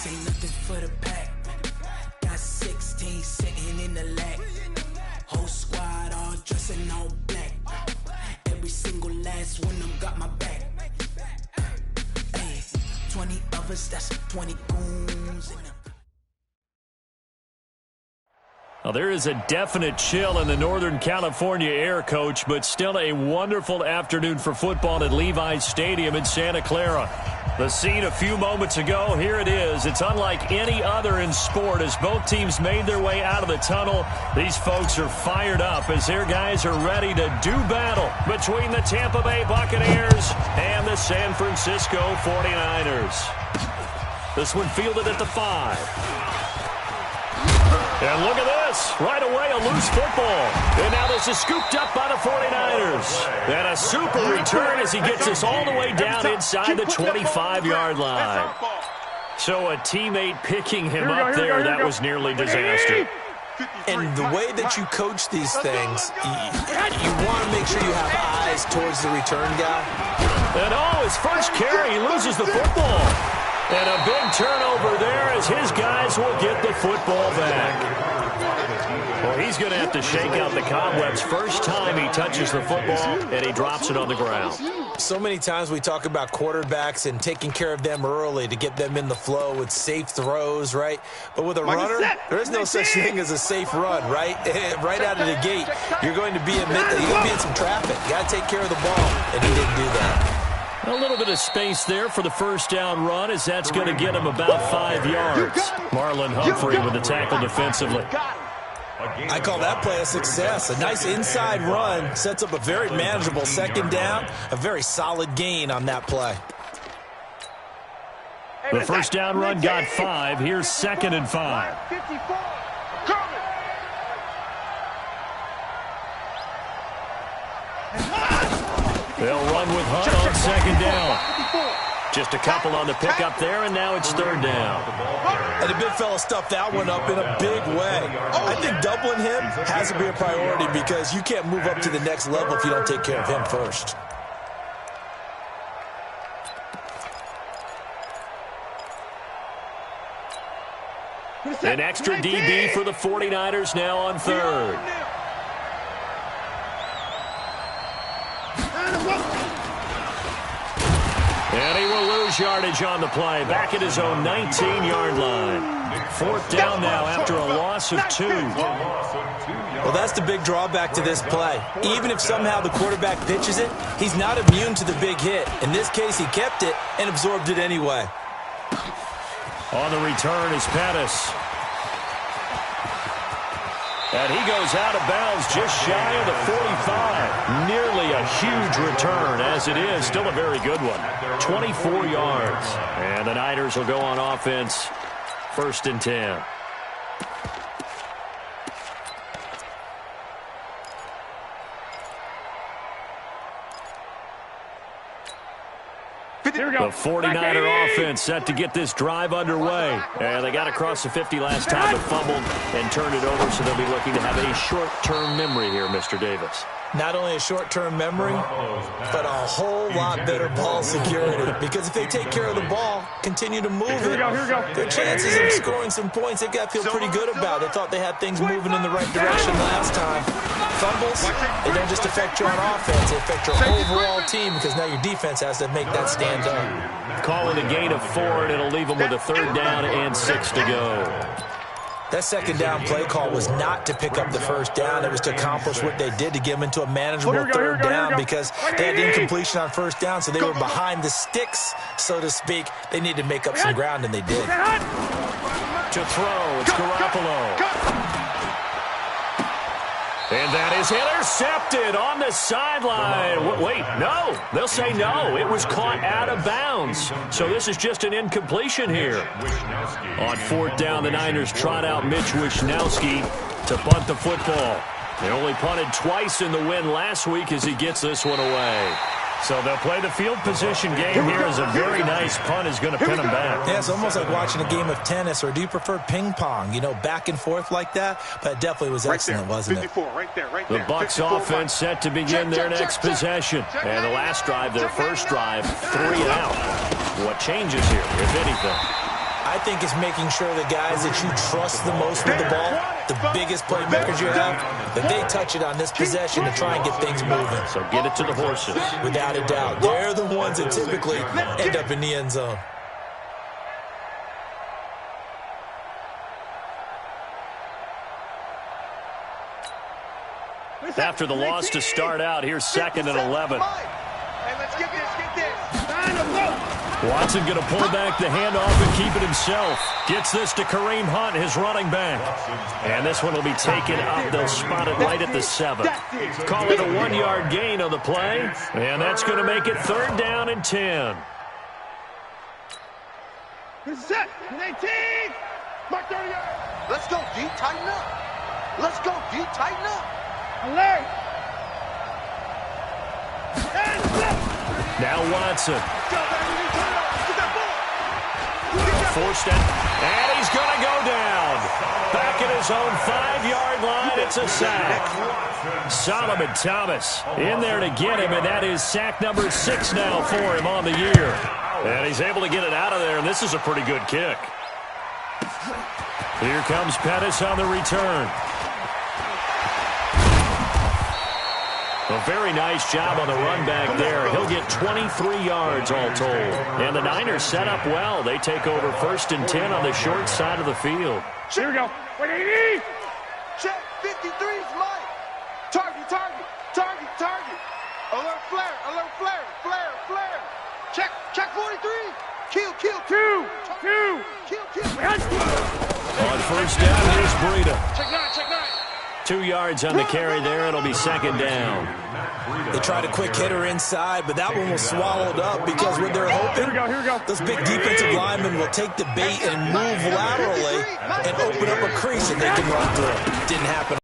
ain't nothing for the pack. Got 16 sitting in the lap. Whole squad all dressing all black. Every single last one of them got my back. Hey, 20 of us, that's 20 goons in them. Well, there is a definite chill in the Northern California air, Coach, but still a wonderful afternoon for football at Levi's Stadium in Santa Clara. The scene a few moments ago, here it is. It's unlike any other in sport as both teams made their way out of the tunnel. These folks are fired up as their guys are ready to do battle between the Tampa Bay Buccaneers and the San Francisco 49ers. This one fielded at the 5. And look at this. Right away, a loose football. And now this is scooped up by the 49ers. And a super return as he gets us all the way down inside the 25-yard line. So a teammate picking him up there, that was nearly disaster. And the way that you coach these things, you want to make sure you have eyes towards the return guy. And his first carry, he loses the football. And a big turnover there as his guys will get the football back. Well, he's going to have to shake out the cobwebs first time he touches the football, and he drops it on the ground. So many times we talk about quarterbacks and taking care of them early to get them in the flow with safe throws, right? But with a runner, there is no such thing as a safe run, right? Right out of the gate, you're going to be in some traffic. You got to take care of the ball, and he didn't do that. A little bit of space there for the first down run as that's going to get him about 5 yards. Marlon Humphrey with the tackle defensively. I call that play a success. A nice inside run sets up a very manageable second down, a very solid gain on that play. The first down run got 5. Here's 2nd and 5. They'll run with Hunt on 2nd down. Just a couple on the pickup there, and now it's 3rd down. And the big fella stuffed that one up in a big way. I think doubling him has to be a priority because you can't move up to the next level if you don't take care of him first. An extra DB for the 49ers now on 3rd. And he will lose yardage on the play. Back at his own 19-yard line. 4th down now after a loss of 2. Well, that's the big drawback to this play. Even if somehow the quarterback pitches it, he's not immune to the big hit. In this case, he kept it and absorbed it anyway. On the return is Pettis. And he goes out of bounds just shy of the 45. Nearly a huge return as it is. Still a very good one. 24 yards. And the Niners will go on offense. 1st and 10. The 49er offense set to get this drive underway. And they got across the 50 last time but fumbled and turned it over, so they'll be looking to have a short-term memory here, Mr. Davis. Not only a short-term memory, but a whole lot better ball security. Because if they take care of the ball, continue to move it, their chances of scoring some points, they've got to feel pretty good about. They thought they had things moving in the right direction last time. Fumbles, they don't just affect you on offense, they affect your overall team because now your defense has to make that stand up. Call it a gain of 4, and it'll leave them with a 3rd down and 6 to go. That 2nd down play call was not to pick up the 1st down. It was to accomplish what they did to get them into a manageable 3rd down because they had incompletion on 1st down, so they were behind the sticks, so to speak. They needed to make up some ground, and they did. To throw, it's Garoppolo. And that is intercepted on the sideline. Wait, no. They'll say no. It was caught out of bounds. So this is just an incompletion here. On 4th down, the Niners trot out Mitch Wishnowsky to punt the football. They only punted twice in the win last week as he gets this one away. So they'll play the field position game here as a very nice punt is going to pin them back. Yeah, it's almost like watching a game of tennis, or do you prefer ping pong? You know, back and forth like that? But it definitely was excellent, wasn't it? Right there. The Bucs offense set to begin their next possession. And the last drive, their first drive, 3 and out. What changes here, if anything? I think it's making sure the guys that you trust the most with the ball, the biggest playmakers you have, that they touch it on this possession to try and get things moving. So get it to the horses. Without a doubt. They're the ones that typically end up in the end zone. After the loss to start out, here's 2nd and 11. Watson going to pull back the handoff and keep it himself. Gets this to Kareem Hunt, his running back. And this one will be taken up. They'll spot it right at the 7. Call it a 1-yard gain on the play. And that's going to make it 3rd down and 10. Set. 18. Mark 30 yards. Let's go, D. Tighten up. Let's go, D. Tighten up. Alert. Now Watson. Forced it, and he's going to go down. Back at his own 5-yard line, it's a sack. Solomon Thomas in there to get him, and that is sack number 6 now for him on the year. And he's able to get it out of there, and this is a pretty good kick. Here comes Pettis on the return. A very nice job on the run back there. He'll get 23 yards all told. And the Niners set up well. They take over 1st and 10 on the short side of the field. Here we go. Check 53's Mike. Target, target, target, target. Alert flare, alert flare, flare, flare. Check 43. Kill, kill. Two. Kill. On 1st down, here's Breida. Check 9. 2 yards on the carry there. It'll be 2nd down. They tried a quick hitter inside, but that one was swallowed up because what they're hoping, Here we go. those big defensive linemen will take the bait and move laterally and open up a crease and they can run through. Didn't happen.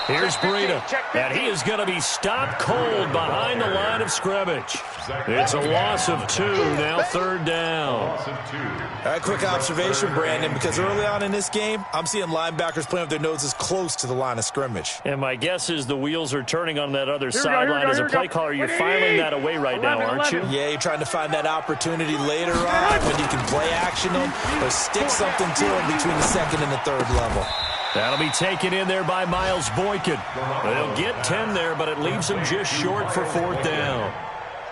Here's Breida, and he is going to be stopped cold behind the line of scrimmage. It's a loss of 2, now 3rd down. All right, quick observation, Brandon, because early on in this game, I'm seeing linebackers playing with their noses close to the line of scrimmage. And my guess is the wheels are turning on that other sideline. As a play caller, you're filing that away right now, aren't you? Yeah, you're trying to find that opportunity later on when you can play action them or stick something to them between the 2nd and the 3rd level. That'll be taken in there by Miles Boykin. They'll get 10 there, but it leaves them just short for 4th down.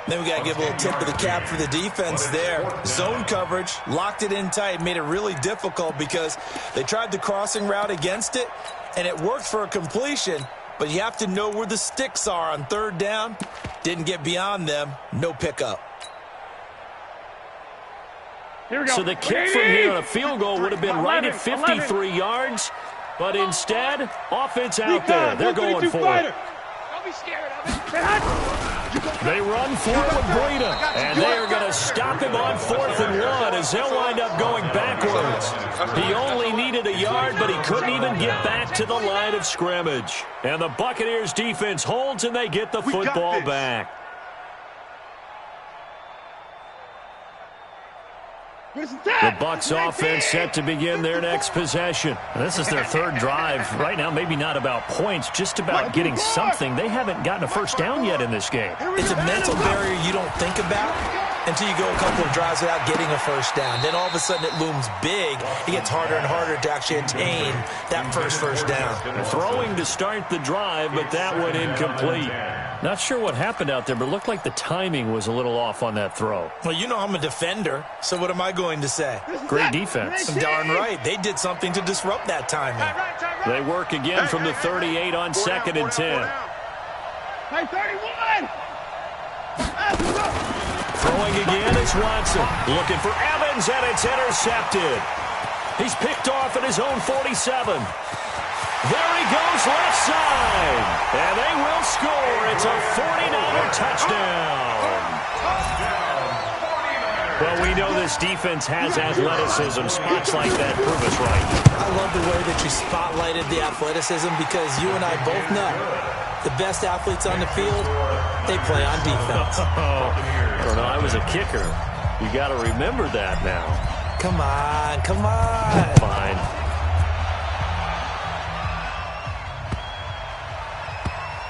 Then we got to give a little tip of the cap for the defense there. Zone coverage, locked it in tight, made it really difficult because they tried the crossing route against it, and it worked for a completion, but you have to know where the sticks are on 3rd down. Didn't get beyond them, no pickup. Here we go. So the kick from here on a field goal would have been right at 53 yards, but instead, offense out there. They're going for it. Don't be scared of it. They run for it with Breida, and they are going to stop him on 4th and 1 as they'll wind up going backwards. He only needed a yard, but he couldn't even get back to the line of scrimmage. And the Buccaneers defense holds, and they get the football back. The Bucs offense set to begin their next possession. This is their 3rd drive. Right now, maybe not about points, just about getting something. They haven't gotten a 1st down yet in this game. It's a mental barrier you don't think about until you go a couple of drives without getting a 1st down. Then all of a sudden it looms big. It gets harder and harder to actually attain that first down. Throwing to start the drive, but that one incomplete. Not sure what happened out there, but it looked like the timing was a little off on that throw. Well, you know I'm a defender, so what am I going to say? Great defense. Darn right. They did something to disrupt that timing. They work again from the 38 on 2nd and 10. Hey, 31! Throwing again is Watson. Looking for Evans, and it's intercepted. He's picked off at his own 47. There he goes, left side. And they will score. It's a 49er touchdown. Well, we know this defense has athleticism. Spots like that prove us right. I love the way that you spotlighted the athleticism because you and I both know the best athletes on the field, they play on defense. I don't know. I was a kicker. You got to remember that now. Come on, come on. Fine.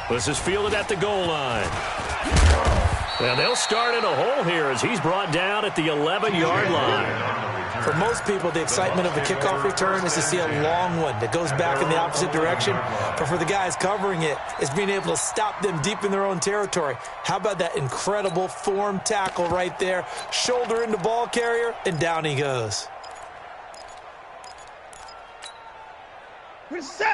This is fielded at the goal line. And they'll start in a hole here as he's brought down at the 11-yard line. For most people, the excitement of the kickoff return is to see a long one that goes back in the opposite direction. But for the guys covering it, it's being able to stop them deep in their own territory. How about that incredible form tackle right there? Shoulder into ball carrier, and down he goes.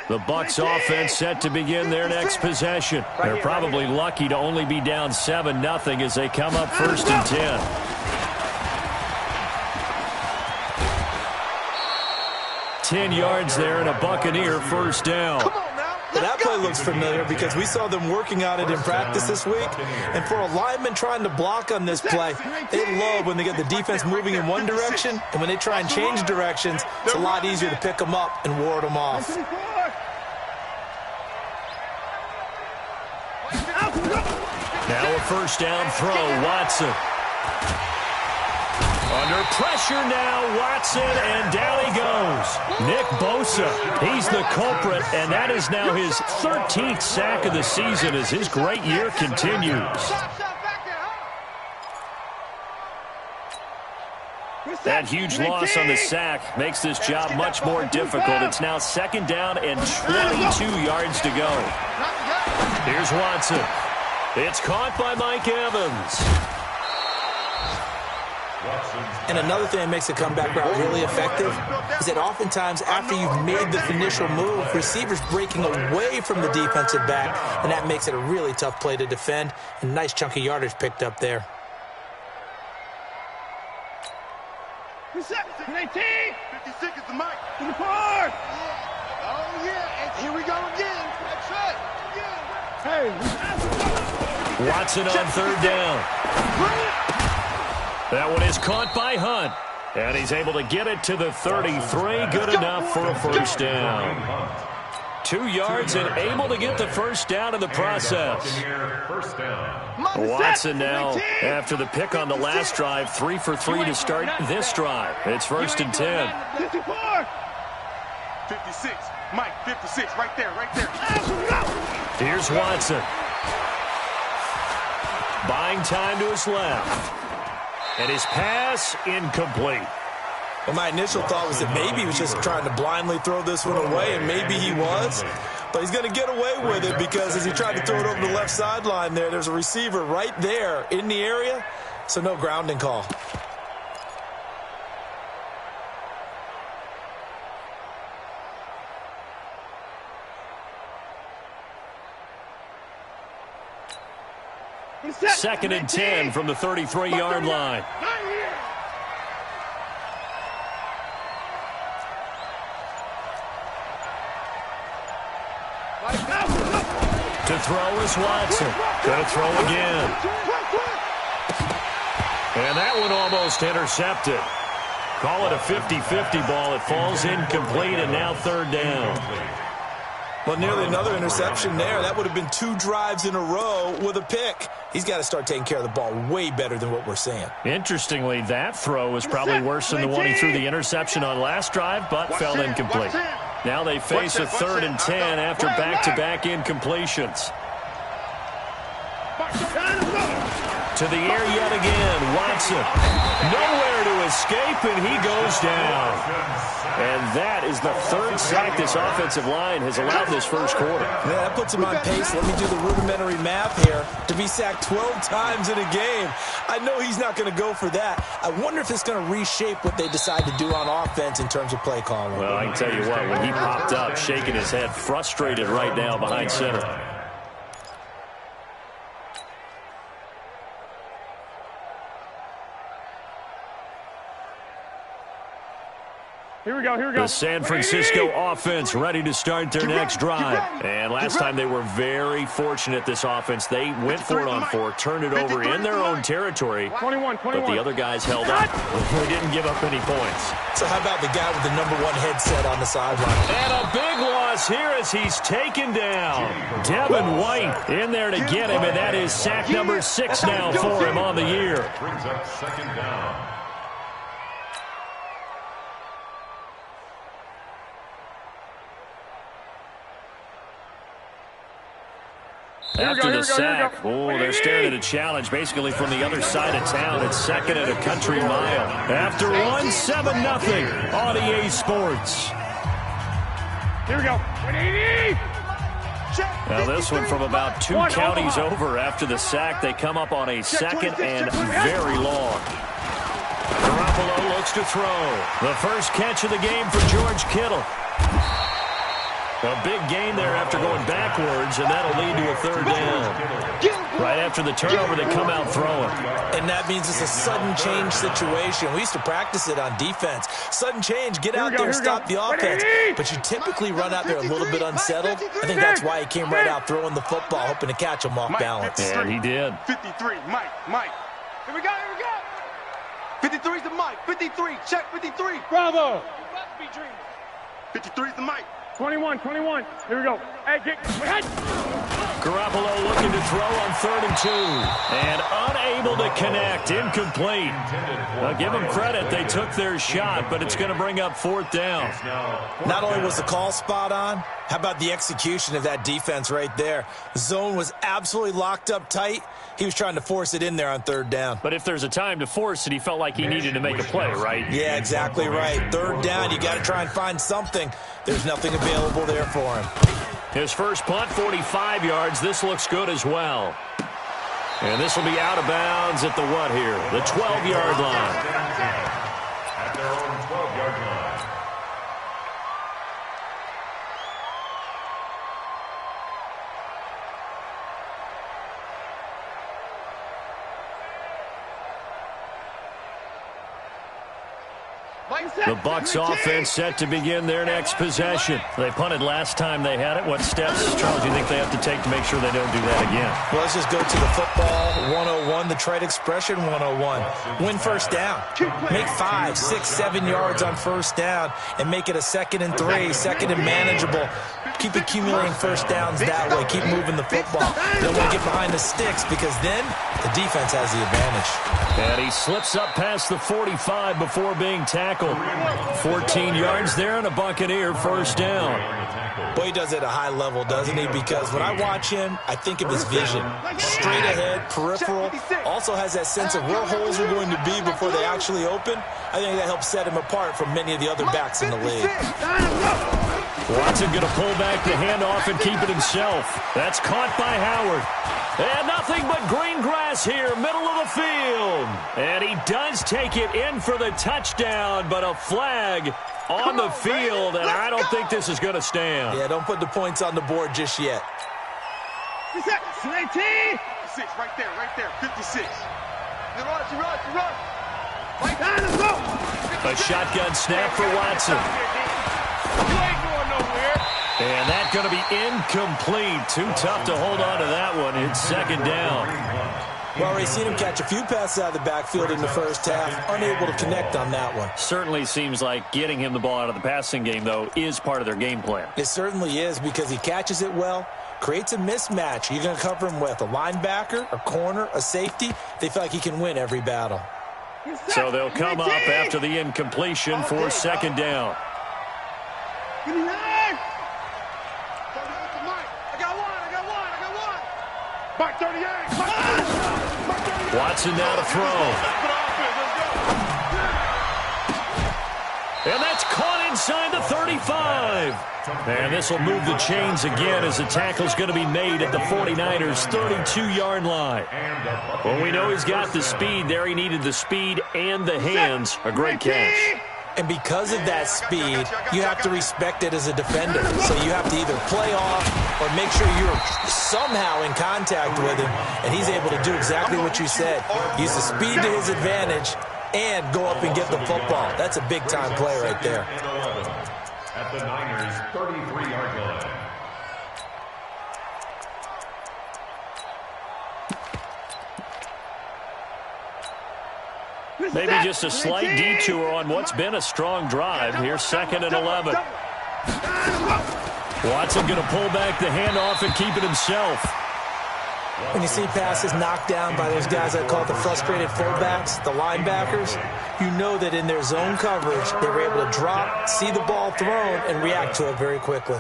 The Bucs offense set to begin their next possession. They're probably lucky to only be down 7-0 as they come up 1st and 10. Ten yards there and a Buccaneer first down. Well, that play looks familiar because we saw them working on it in practice this week. And for a lineman trying to block on this play, they love when they get the defense moving in one direction. And when they try and change directions, it's a lot easier to pick them up and ward them off. Now a first down throw, Watson. Under pressure now, Watson, and down he goes. Nick Bosa, he's the culprit, and that is now his 13th sack of the season as his great year continues. That huge loss on the sack makes this job much more difficult. It's now 2nd down and 22 yards to go. Here's Watson. It's caught by Mike Evans. And another thing that makes a comeback route really effective is that oftentimes after you've made the initial move, receivers breaking away from the defensive back, and that makes it a really tough play to defend. A nice chunk of yardage picked up there. 56 is the mic. To the park. Oh, yeah. And here we go again. That's right. Hey. Watson on 3rd down. That one is caught by Hunt. And he's able to get it to the 33. Good enough for a first down. 2 yards and able to get the first down in the process. Watson now, after the pick on the last drive, 3 for 3 to start this drive. It's 1st and 10. 56. Mike, 56. Right there, right there. Here's Watson. Buying time to his left. And his pass incomplete. Well, my initial thought was that maybe he was just trying to blindly throw this one away, and maybe he was. But he's going to get away with it because as he tried to throw it over the left sideline there's a receiver right there in the area, so no grounding call. Second and 10 from the 33-yard line. To throw is Watson. Gonna throw again. And that one almost intercepted. Call it a 50-50 ball. It falls incomplete, and now 3rd down. Well, nearly another interception there. That would have been 2 drives in a row with a pick. He's got to start taking care of the ball way better than what we're seeing. Interestingly, that throw was probably worse than the one he threw the interception on last drive, but fell incomplete. Now they face a 3rd and 10 after back-to-back incompletions. To the air yet again, Watson. Nowhere to escape, and he goes down. And that is the 3rd sack this offensive line has allowed this first quarter. Yeah, that puts him on pace. Let me do the rudimentary math here. To be sacked 12 times in a game, I know he's not going to go for that. I wonder if it's going to reshape what they decide to do on offense in terms of play calling. Well, I can tell you what, when he popped up, shaking his head, frustrated right now behind center. Here we go. The San Francisco offense ready to start their next drive. And last time they were very fortunate, this offense. They went for it on 4, turned it over in their own territory. 21. But the other guys held up. They didn't give up any points. So how about the guy with the #1 headset on the sideline? And a big loss here as he's taken down. Devin White in there to get him, and that is sack number 6 now for him on the year. Brings up 2nd down. After the sack, they're staring at a challenge basically from the other side of town. It's second at a country mile. After one, 7-0 on EA Sports. Here we go. Now this one from about 2 counties over after the sack. They come up on a second and very long. Garoppolo looks to throw. The first catch of the game for George Kittle. A big gain there after going backwards, and that'll lead to a third down. Right after the turnover, they come out throwing. And that means it's a sudden change situation. We used to practice it on defense. Sudden change, get out there and stop the offense. But you typically run out there a little bit unsettled. I think that's why he came right out throwing the football, hoping to catch him off balance. And he did. 53, Mike. Here we go. 53's the Mike. 53, check 53. Bravo. 53's the Mike. 21. Here we go. Hey, Garoppolo looking to throw on 3rd and 2. And unable to connect. Incomplete. Now, give them credit. They took their shot, but it's going to bring up 4th down. Not only was the call spot on, how about the execution of that defense right there? The zone was absolutely locked up tight. He was trying to force it in there on 3rd down. But if there's a time to force it, he felt like he needed to make a play, right? Yeah, exactly right. 3rd down, you got to try and find something. There's nothing available there for him. His first punt, 45 yards. This looks good as well. And this will be out of bounds at the what here? The 12-yard line. At their own 12-yard line. The Bucs offense set to begin their next possession. They punted last time they had it. What steps, Charles, do you think they have to take to make sure they don't do that again? Well, let's just go to the football 101, the trade expression 101. Win first down. Make 5, 6, 7 yards on first down and make it a 2nd and 3, 2nd and manageable. Keep accumulating first downs that way. Keep moving the football. Don't want to get behind the sticks because then the defense has the advantage. And he slips up past the 45 before being tackled. 14 yards there and a Buccaneer first down. Boy, he does it at a high level, doesn't he? Because when I watch him, I think of his vision. Straight ahead, peripheral. Also has that sense of where holes are going to be before they actually open. I think that helps set him apart from many of the other backs in the league. Watson going to pull back the handoff and keep it himself. That's caught by Howard. And nothing but green grass here, middle of the field. And he does take it in for the touchdown, but a flag on the field, and I don't think this is going to stand. Yeah, don't put the points on the board just yet. 56, right there, 56. You run. A shotgun snap for Watson. You ain't going nowhere. And that's going to be incomplete. Too tough to hold on to that one. It's 2nd down. Well, we've seen him catch a few passes out of the backfield in the first half. Unable to connect on that one. Certainly seems like getting him the ball out of the passing game, though, is part of their game plan. It certainly is because he catches it well, creates a mismatch. You're going to cover him with a linebacker, a corner, a safety. They feel like he can win every battle. So they'll come up after the incompletion for 2nd down. Watson now to throw. And that's caught inside the 35. And this will move the chains again as the tackle's going to be made at the 49ers' 32-yard line. Well, we know he's got the speed there. He needed the speed and the hands. A great catch. And because of that speed, you have to respect it as a defender. So you have to either play off or make sure you're somehow in contact with him. And he's able to do exactly what you said. Use the speed to his advantage and go up and get the football. That's a big-time play right there. At the Niners' 33-yard line. Maybe just a slight detour on what's been a strong drive. Here's 2nd and 11. Watson going to pull back the handoff and keep it himself. When you see passes knocked down by those guys I call the frustrated fullbacks, the linebackers, you know that in their zone coverage, they were able to drop, see the ball thrown, and react to it very quickly.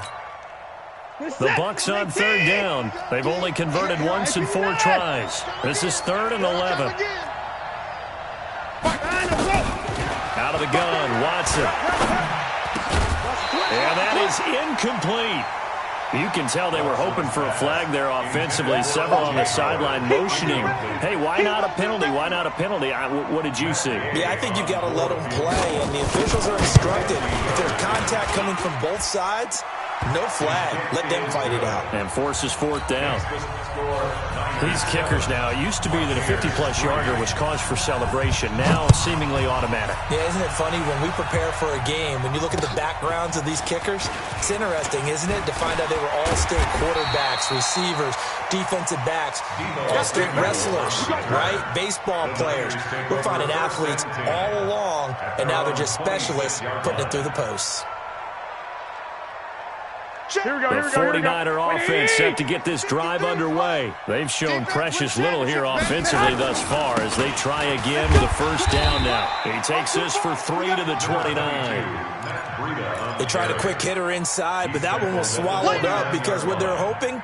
The Bucs on third down. They've only converted once in 4 tries. This is 3rd and 11. Out of the gun, Watson. And that is incomplete. You can tell they were hoping for a flag there offensively. Several on the sideline motioning. Hey, why not a penalty? Why not a penalty? What did you see? Yeah, I think you've got to let them play, and the officials are instructed. If there's contact coming from both sides, no flag. Let them fight it out. And forces 4th down. These kickers now, it used to be that a 50-plus yarder was cause for celebration. Now seemingly automatic. Yeah, isn't it funny when we prepare for a game, when you look at the backgrounds of these kickers, it's interesting, isn't it, to find out they were all-state quarterbacks, receivers, defensive backs, all-state wrestlers, right? Baseball players. We're finding athletes all along, and now they're just specialists putting it through the posts. The 49er offense set to get this drive underway. They've shown precious little here offensively thus far as they try again with a 1st down now. He takes this for 3 to the 29. They tried a quick hitter inside, but that one was swallowed up because what they're hoping,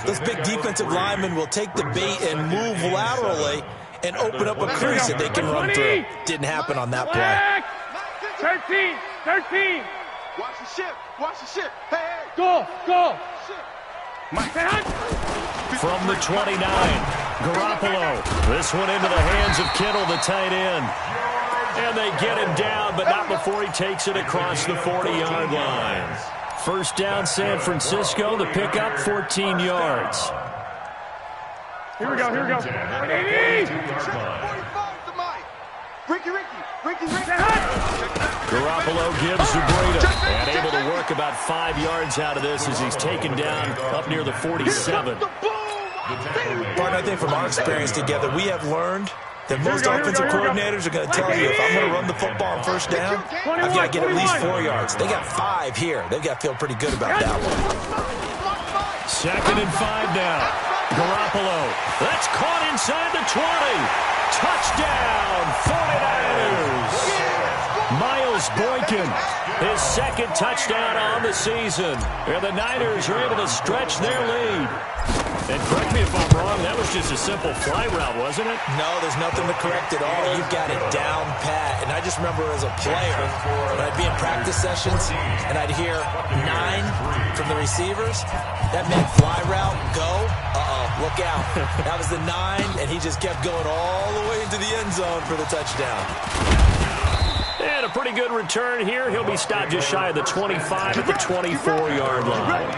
those big defensive linemen will take the bait and move laterally and open up a crease that they can run through. Didn't happen on that play. 13. Watch the ship. Watch the ship. Hey. Go. From the 29, Garoppolo. This one into the hands of Kittle, the tight end. And they get him down, but not before he takes it across the 40-yard line. 1st down, San Francisco. The pickup, 14 yards. Here we go. 45 to Mike. Ricky. Garoppolo gives to Breida and able to work about 5 yards out of this as he's taken down up near the 47. Part, I think, from our experience together, we have learned that most offensive coordinators are going to tell you, if I'm going to run the football on 1st down, I've got to get at least 4 yards. They got 5 here. They've got to feel pretty good about that one. 2nd and 5 now. Garoppolo. That's caught inside the 20. Touchdown, 49ers. Miles Boykin, his 2nd touchdown on the season. And the Niners are able to stretch their lead. And correct me if I'm wrong, that was just a simple fly route, wasn't it? No, there's nothing to correct at all. You've got it down pat. And I just remember as a player, when I'd be in practice sessions and I'd hear 9 from the receivers, that meant fly route, go, look out. That was the 9, and he just kept going all the way into the end zone for the touchdown. And a pretty good return here. He'll be stopped just shy of the 25 at the 24-yard line.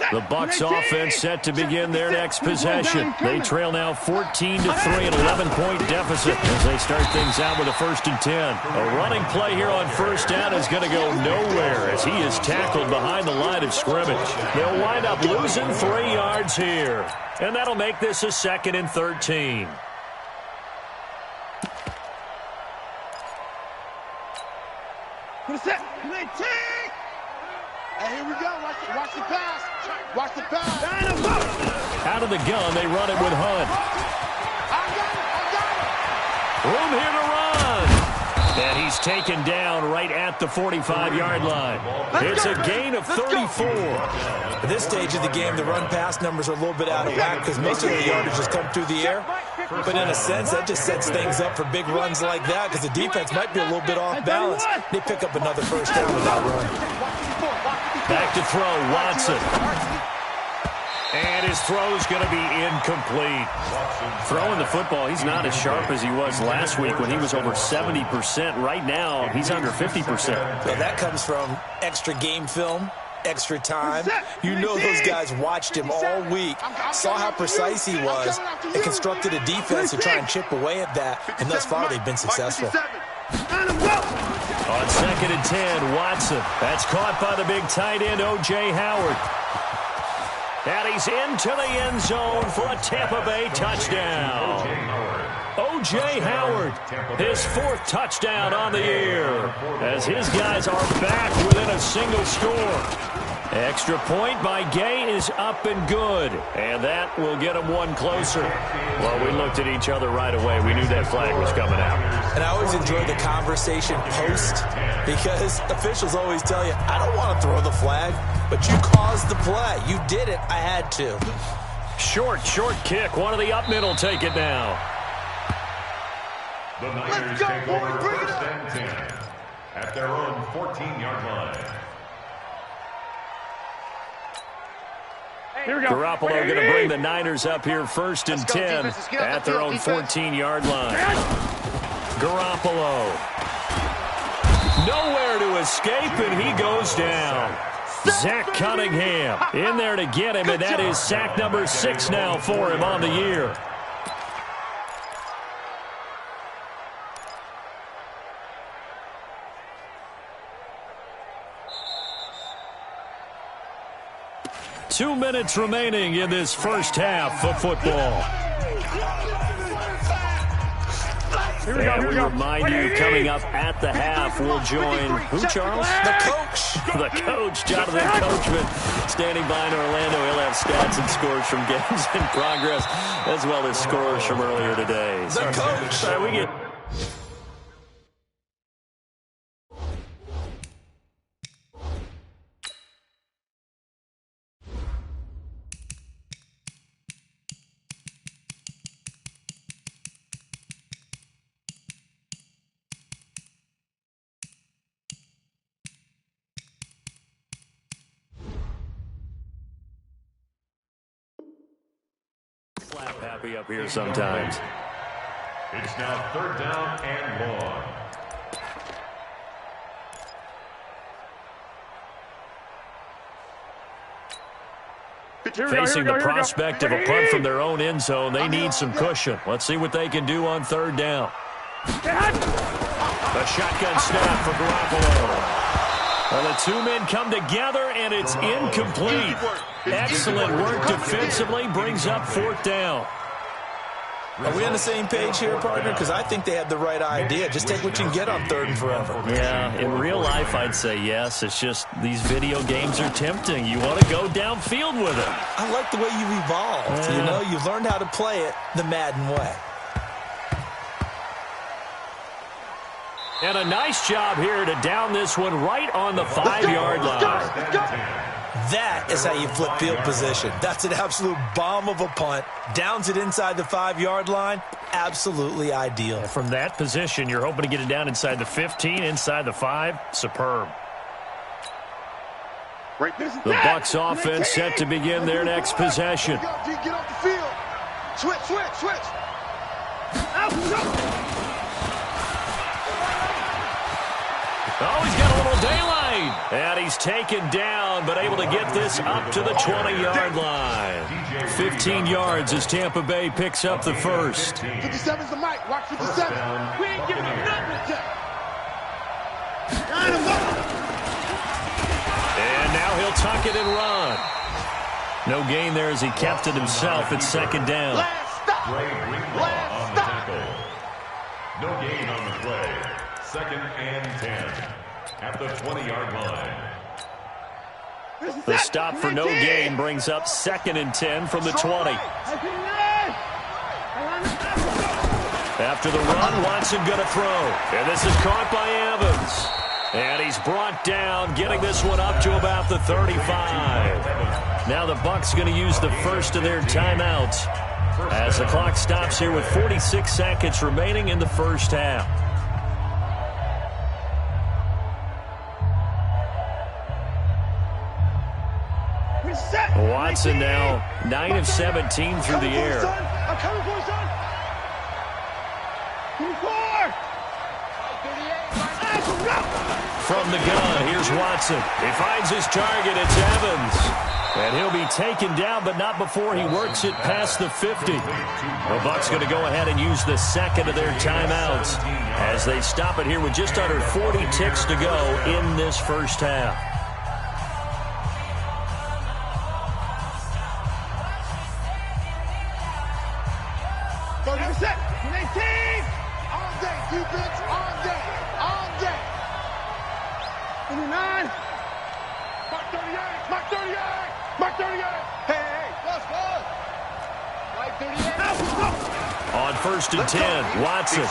The Bucs offense set to begin their next possession. They trail now 14-3, an 11-point deficit as they start things out with a 1st and 10. A running play here on 1st down is going to go nowhere as he is tackled behind the line of scrimmage. They'll wind up losing 3 yards here, and that'll make this a 2nd and 13. Hey, here we go. Watch the pass. Watch the pass. Out of the gun, they run it with Hunt. I got it. Room here to run. And he's taken down right at the 45-yard line. It's a gain of 34. At this stage of the game, the run-pass numbers are a little bit out of whack because most of the yardage just come through the air. But in a sense, that just sets things up for big runs like that because the defense might be a little bit off balance. They pick up another 1st down with that run. Back to throw, Watson. And his throw's going to be incomplete. Throwing the football, he's not as sharp as he was last week when he was over 70%. Right now, he's under 50%. Well, that comes from extra game film, extra time. You know those guys watched him all week, saw how precise he was, and constructed a defense to try and chip away at that. And thus far, they've been successful. On 2nd and 10, Watson. That's caught by the big tight end, O.J. Howard. And he's into the end zone for a Tampa Bay touchdown. O.J. Howard, his 4th touchdown on the year, as his guys are back within a single score. Extra point by Gay is up and good. And that will get him one closer. Well, we looked at each other right away. We knew that flag was coming out. And I always enjoy the conversation post because officials always tell you, I don't want to throw the flag, but you caused the play. You did it. I had to. Short kick. One of the up middle take it now. The Niners take over first and 10 at their own 14-yard line. Here we go. Garoppolo going to bring the Niners up here first and 10 at their own 14-yard line. Garoppolo. Nowhere to escape, and he goes down. Zach Cunningham in there to get him, and that is sack number 6 now for him on the year. Two minutes remaining in this first half of football. And we remind you, coming up at the half, we'll join who, Charles? The coach. The coach, Jonathan Coachman, standing by in Orlando. He'll have stats and scores from games in progress, as well as scores from earlier today. The coach. All right, we get... slap happy up here sometimes. It's now third down and long. Facing the prospect of a punt from their own end zone, they need some cushion. Let's see what they can do on third down. A shotgun snap for Garoppolo. Well, the two men come together, and it's incomplete. Excellent work defensively, brings up fourth down. Are we on the same page here, partner? Because I think they had the right idea. Just take what you can get on third and forever. Yeah, in real life, I'd say yes. It's just these video games are tempting. You want to go downfield with it. I like the way you've evolved. You know, you've learned how to play it the Madden way. And a nice job here to down this one right on the 5-yard line. That is how you flip field position. That's an absolute bomb of a punt. Downs it inside the 5-yard line. Absolutely ideal. From that position, you're hoping to get it down inside the 15, inside the 5. Superb. The Bucs offense set to begin their next possession. Get off the field. Switch. Oh, he's got a little daylight. And he's taken down, but able to get this up to the 20-yard line. 15 yards as Tampa Bay picks up the first. 57's the mic. Watch 57. We ain't giving him nothing. And now he'll tuck it and run. No gain there as he kept it himself at second down. Last stop. on the tackle. No gain on the play. Second and 10 at the 20-yard line. The stop for no gain brings up second and 10 from the 20. After the run, Watson going to throw. And this is caught by Evans. And he's brought down, getting this one up to about the 35. Now the Bucs going to use the first of their timeouts as the clock stops here with 46 seconds remaining in the first half. Watson now 9 of 17 through the air. I'm coming for you, son. 24. From the gun, here's Watson. He finds his target. It's Evans. And he'll be taken down, but not before he works it past the 50. The Bucs going to go ahead and use the second of their timeouts as they stop it here with just under 40 ticks to go in this first half. All day, defense, all day. 39. Mark 38, Mark 38. Mark 38. Hey, let's go. Right 38. On 1st and 10, Watson.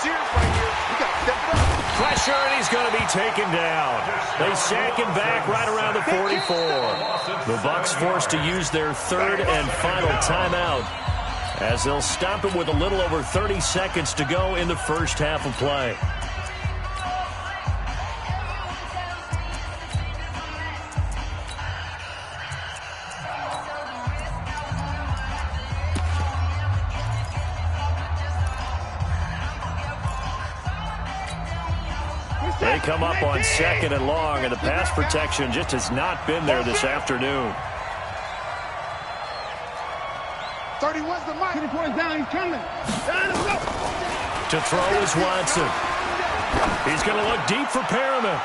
Pressure, and he's going to be taken down. They sack him back right around the 44. The Bucs forced to use their 3rd and final timeout, as they'll stop him with a little over 30 seconds to go in the first half of play. They come up on 2nd and long, and the pass protection just has not been there this afternoon. 31's the mic. 20 points down, he's coming. To throw is Watson. He's going to look deep for Perriman.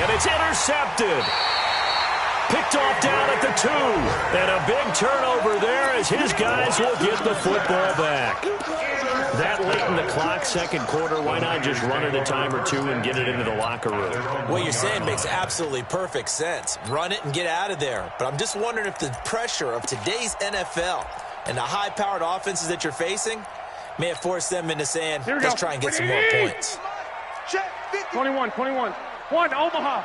And it's intercepted. Picked off down at the 2. And a big turnover there as his guys will get the football back. That late in the clock, 2nd quarter, why not just run it a time or two and get it into the locker room? What you're saying makes absolutely perfect sense. Run it and get out of there. But I'm just wondering if the pressure of today's NFL and the high-powered offenses that you're facing may have forced them into saying, let's try and get some more points. 21. 1, Omaha.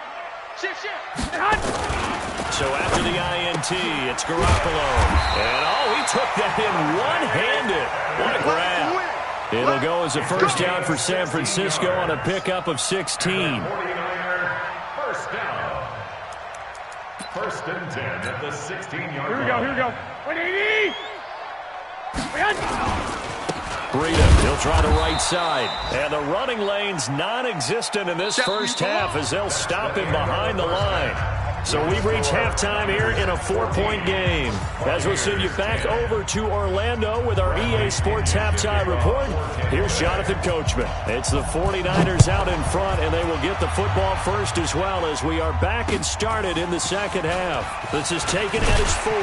So after the INT, it's Garoppolo. And, he took that in one-handed. What a grab. It'll go as a first down for San Francisco on a pickup of 16. 49er, first down. 1st and 10 at the 16-yard line. Here we go. 180. Breida, he'll try the right side. And the running lane's non-existent in this first half as they'll stop him behind the line. So we've reached halftime here in a 4-point game. As we'll send you back over to Orlando with our EA Sports Halftime Report, here's Jonathan Coachman. It's the 49ers out in front, and they will get the football first as well as we are back and started in the second half. This is taken at his 4.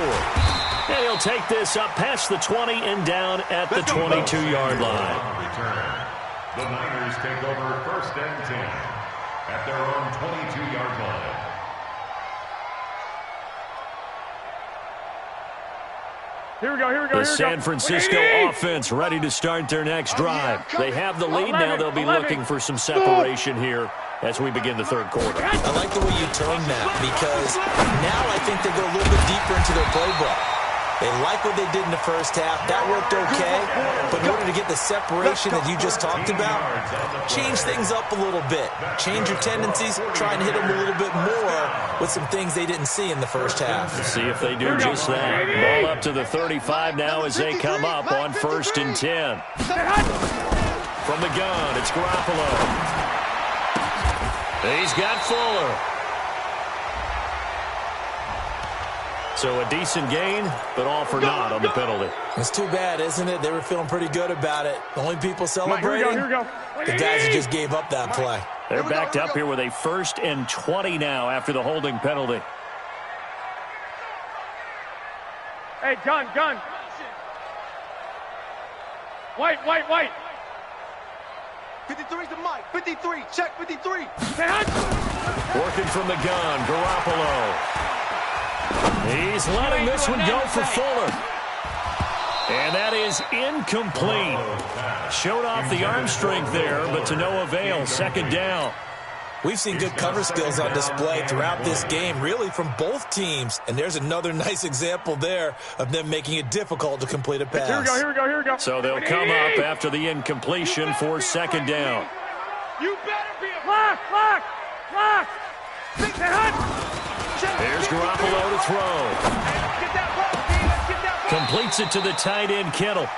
And he'll take this up past the 20 and down at the 22-yard line. The Niners take over 1st and 10 at their own 22-yard line. Here we go. The San Francisco offense ready to start their next drive. They have the lead now. They'll be looking for some separation here as we begin the 3rd quarter. I like the way you term that because now I think they go a little bit deeper into their playbook. They like what they did in the first half. That worked okay. But in order to get the separation that you just talked about, change things up a little bit. Change your tendencies. Try and hit them a little bit more with some things they didn't see in the first half. See if they do just that. Ball up to the 35 now as they come up on 1st and 10. From the gun, it's Garoppolo. He's got Fuller. So a decent gain, but all for naught on the penalty. It's too bad, isn't it? They were feeling pretty good about it. The only people celebrating, Here we go. the guys who just gave up that play. They're backed up here with a 1st and 20 now after the holding penalty. Hey, gun. White. 53's the mic. 53. Check 53. Working from the gun, Garoppolo. He's letting this one go for Fuller. And that is incomplete. Showed off the arm strength there, but to no avail. 2nd down. We've seen good cover skills on display throughout this game, really from both teams. And there's another nice example there of them making it difficult to complete a pass. Here we go. So they'll come up after the incompletion for 2nd down. You better be a lock. Here's Garoppolo to throw. Completes it to the tight end, Kittle.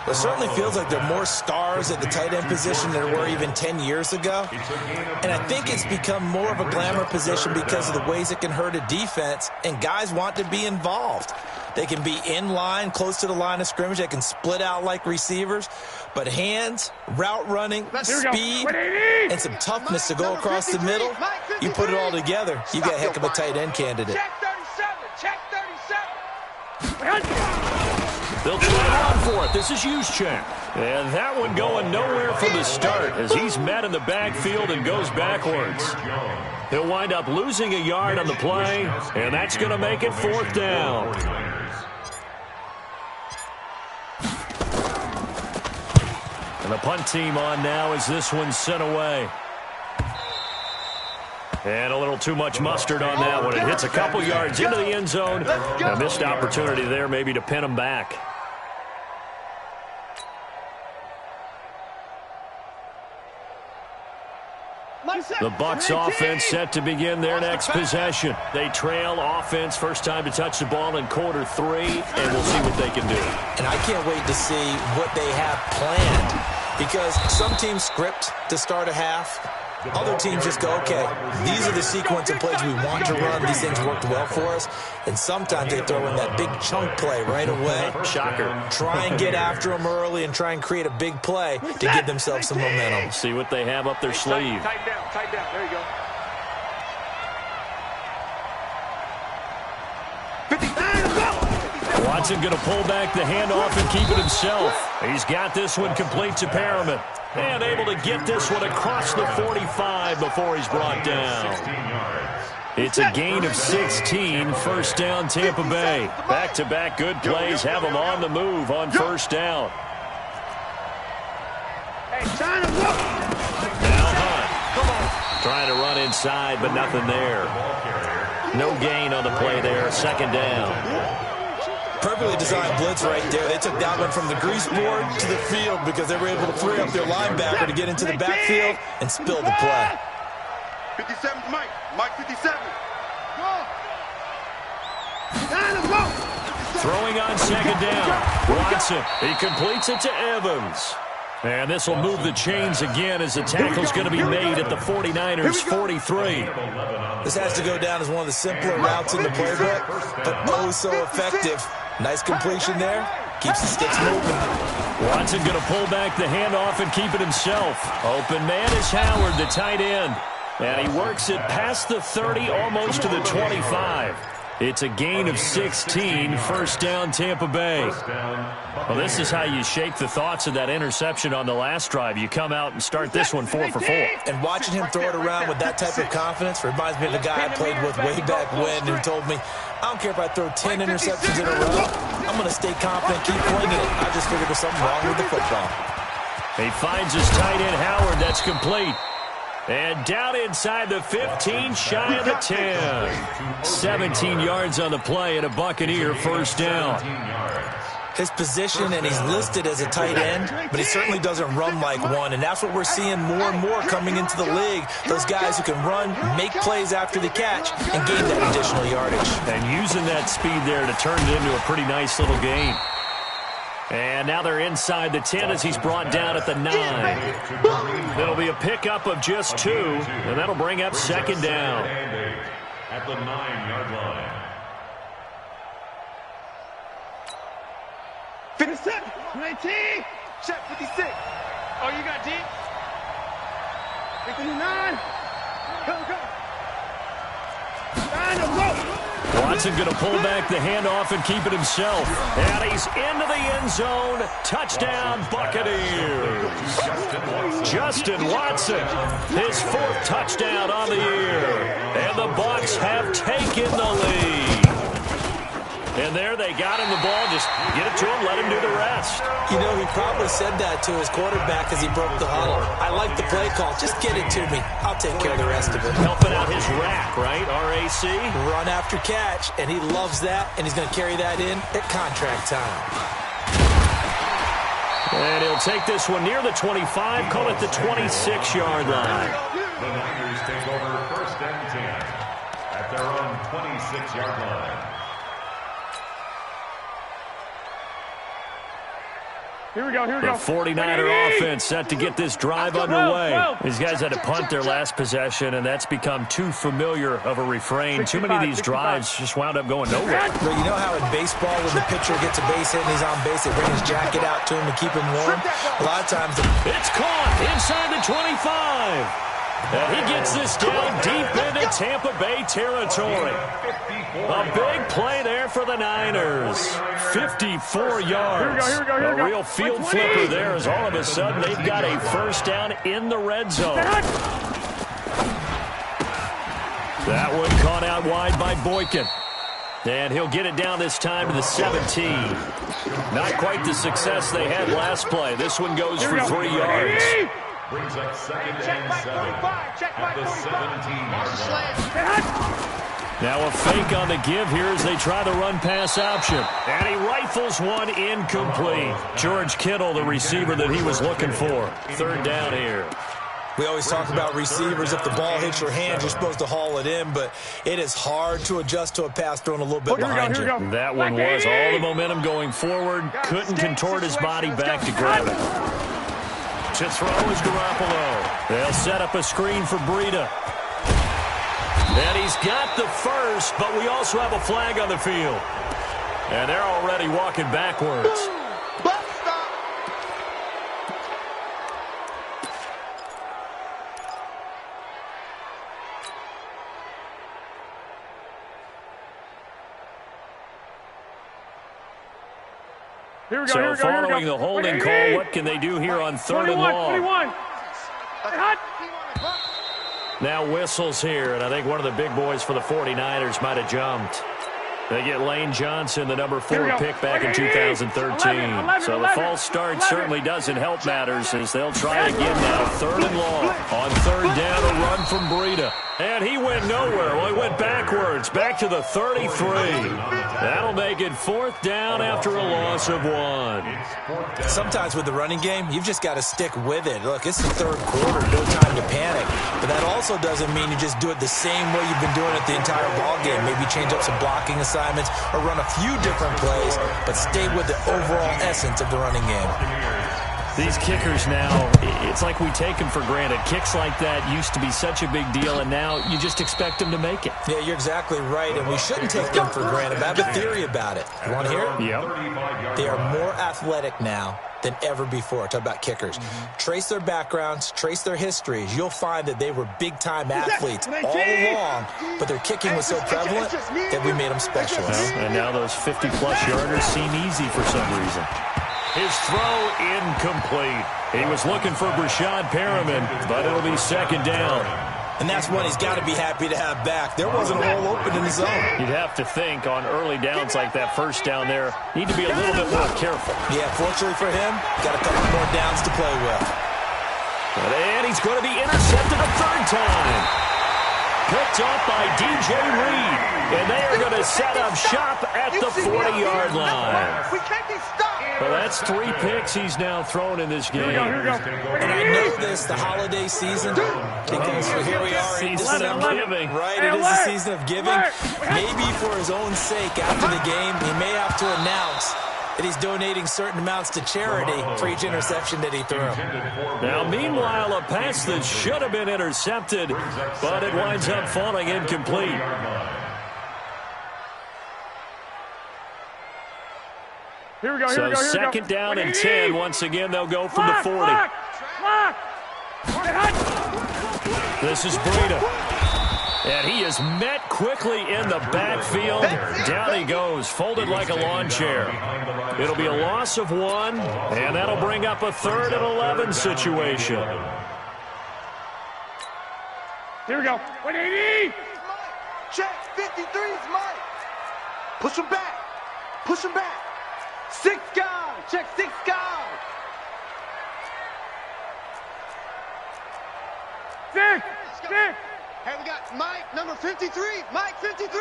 It certainly feels like there are more stars at the tight end position than there were even 10 years ago. And I think it's become more of a glamour position because of the ways it can hurt a defense, and guys want to be involved. They can be in line, close to the line of scrimmage. They can split out like receivers. But hands, route running, speed, and some toughness to go across the middle, you put it all together, you got a heck of a tight end candidate. Check 37. They'll try on for it. This is Juszczyk. And that one going nowhere from the start as he's met in the backfield and goes backwards. He'll wind up losing a yard on the play, and that's going to make it 4th down. And the punt team on now as this one's sent away. And a little too much mustard on that one. It hits a couple yards into the end zone. A missed opportunity there maybe to pin him back. The Bucs offense set to begin their next possession. They trail offense, first time to touch the ball in quarter 3, and we'll see what they can do. And I can't wait to see what they have planned, because some teams script to start a half. Other teams just go, okay, these are the sequence of plays we want to run. These things worked well for us. And sometimes they throw in that big chunk play right away. Shocker. Try and get after them early and try and create a big play to give themselves some momentum. See what they have up their sleeve. Tighten down, tighten down. There you go. 59, go! Watson going to pull back the handoff and keep it himself. He's got this one complete to Perriman. And able to get this one across the 45 before he's brought down. It's a gain of 16, first down Tampa Bay. Back-to-back good plays have them on the move on first down. Hey, China, look! Now Hunt. Trying to run inside, but nothing there. No gain on the play there, second down. Perfectly designed blitz right there. They took that one from the grease board to the field because they were able to free up their linebacker to get into the backfield and spill the play. 57's Mike. Mike 57. Go! China, go! Throwing on second down. Watson, he completes it to Evans. And this will move the chains again as the tackle's going to be made at the 49ers' 43. This has to go down as one of the simpler routes in the playbook, but oh so effective. Nice completion there. Keeps the sticks moving. Watson going to pull back the handoff and keep it himself. Open man is Howard, the tight end. And he works it past the 30, almost to the 25. It's a gain of 16, first down Tampa Bay. Well, this is how you shake the thoughts of that interception on the last drive. You come out and start this one 4 for 4. And watching him throw it around with that type of confidence reminds me of the guy I played with way back when who told me, I don't care if I throw 10 interceptions in a row, I'm going to stay confident, keep flinging it. I just figured there's something wrong with the football. He finds his tight end Howard. That's complete. And down inside the 15, shy of the 10. 17 yards on the play and a Buccaneer first down. His position, and he's listed as a tight end, but he certainly doesn't run like one, and that's what we're seeing more and more coming into the league. Those guys who can run, make plays after the catch, and gain that additional yardage. And using that speed there to turn it into a pretty nice little gain. And now they're inside the 10 as he's brought down at the 9. It'll be a pickup of just 2, and that'll bring up second down. At the 9-yard line. 57, 19, check 56. Oh, you got deep? 59, go, go. China, go! Watson going to pull back the handoff and keep it himself. And he's into the end zone. Touchdown, Buccaneers. Justin Watson, his 4th touchdown on the year. And the Bucs have taken the lead. And there they got him the ball. Just get it to him, let him do the rest. You know, he probably said that to his quarterback as he broke the huddle. I like the play call. Just get it to me. I'll take care of the rest of it. Helping out his rack, right? RAC? Run after catch, and he loves that, and he's going to carry that in at contract time. And he'll take this one near the 25, call it the 26-yard line. The Niners take over first and 10 at their own 26-yard line. Here we go, here we The go. 49er offense set to get this drive underway. These guys had to punt their last possession, and that's become too familiar of a refrain. Too many of these drives just wound up going nowhere. But you know how in baseball, when the pitcher gets a base hit and he's on base, they bring his jacket out to him to keep him warm? A lot of times... It's caught inside the 25. And he gets this down deep into Tampa Bay territory. A big play there for the Niners. 54 yards. Here we go. A real field flipper there as all of a sudden they've got a first down in the red zone. That one caught out wide by Boykin. And he'll get it down this time to the 17. Not quite the success they had last play. This one goes for 3 yards. Brings up second and 7 at the 17-yard line. Now a fake on the give here as they try the run-pass option. And he rifles one incomplete. George Kittle, the receiver that he was looking for. Third down here. We always talk about receivers. If the ball hits your hand, you're supposed to haul it in, but it is hard to adjust to a pass thrown a little bit behind you. That one was all the momentum going forward. Couldn't contort his body back to grab it. To throw is Garoppolo. They'll set up a screen for Breida. And he's got the first, but we also have a flag on the field. And they're already walking backwards. So following the holding call, what can they do here on third and long? Now whistles here, and I think one of the big boys for the 49ers might have jumped. They get Lane Johnson, the number 4 pick back in 2013. So the false start certainly doesn't help matters as they'll try again now. Third and long. On third down, a run from Breida. And he went nowhere. Well, he went backwards, back to the 33. That'll make it fourth down after a loss of 1. Sometimes with the running game, you've just got to stick with it. Look, it's the third quarter, no time to panic. But that also doesn't mean you just do it the same way you've been doing it the entire ball game. Maybe change up some blocking assignments or run a few different plays, but stay with the overall essence of the running game. These kickers now, it's like we take them for granted. Kicks like that used to be such a big deal, and now you just expect them to make it. Yeah, you're exactly right, and we shouldn't take them for granted. But I have a theory about it. You want to hear it? Yep. They are more athletic now than ever before. Talk about kickers. Trace their backgrounds, trace their histories. You'll find that they were big-time athletes all along, but their kicking was so prevalent that we made them specialists. Well, and now those 50-plus yarders seem easy for some reason. His throw incomplete. He was looking for Brashad Perriman, but it'll be second down. And that's one he's got to be happy to have back. There wasn't a hole open in the zone. You'd have to think on early downs like that first down there, need to be a little bit more careful. Yeah, fortunately for him, got a couple more downs to play with. And he's going to be intercepted a third time. Picked off by DJ Reed. And they are going to set up shop at the 40-yard line. We can't be stopped. Well, that's 3 picks he's now thrown in this game. Here we go. And I know this, the holiday season, because here we are in December, right? It is the season of giving. Maybe for his own sake, after the game, he may have to announce that he's donating certain amounts to charity for each interception that he threw. Now, meanwhile, a pass that should have been intercepted, but it winds up falling incomplete. Here we go. So second down and 10. Once again, they'll go from the 40. This is Breida. And he is met quickly in the backfield. Down he goes, folded like a lawn chair. It'll be a loss of 1, and that'll bring up a 3rd and 11 situation. Here we go. 180. Check 53's Mike. Push him back. Push him back. 6 guys. Check 6 guys. 6. Hey, we got Mike, number 53. Mike, 53.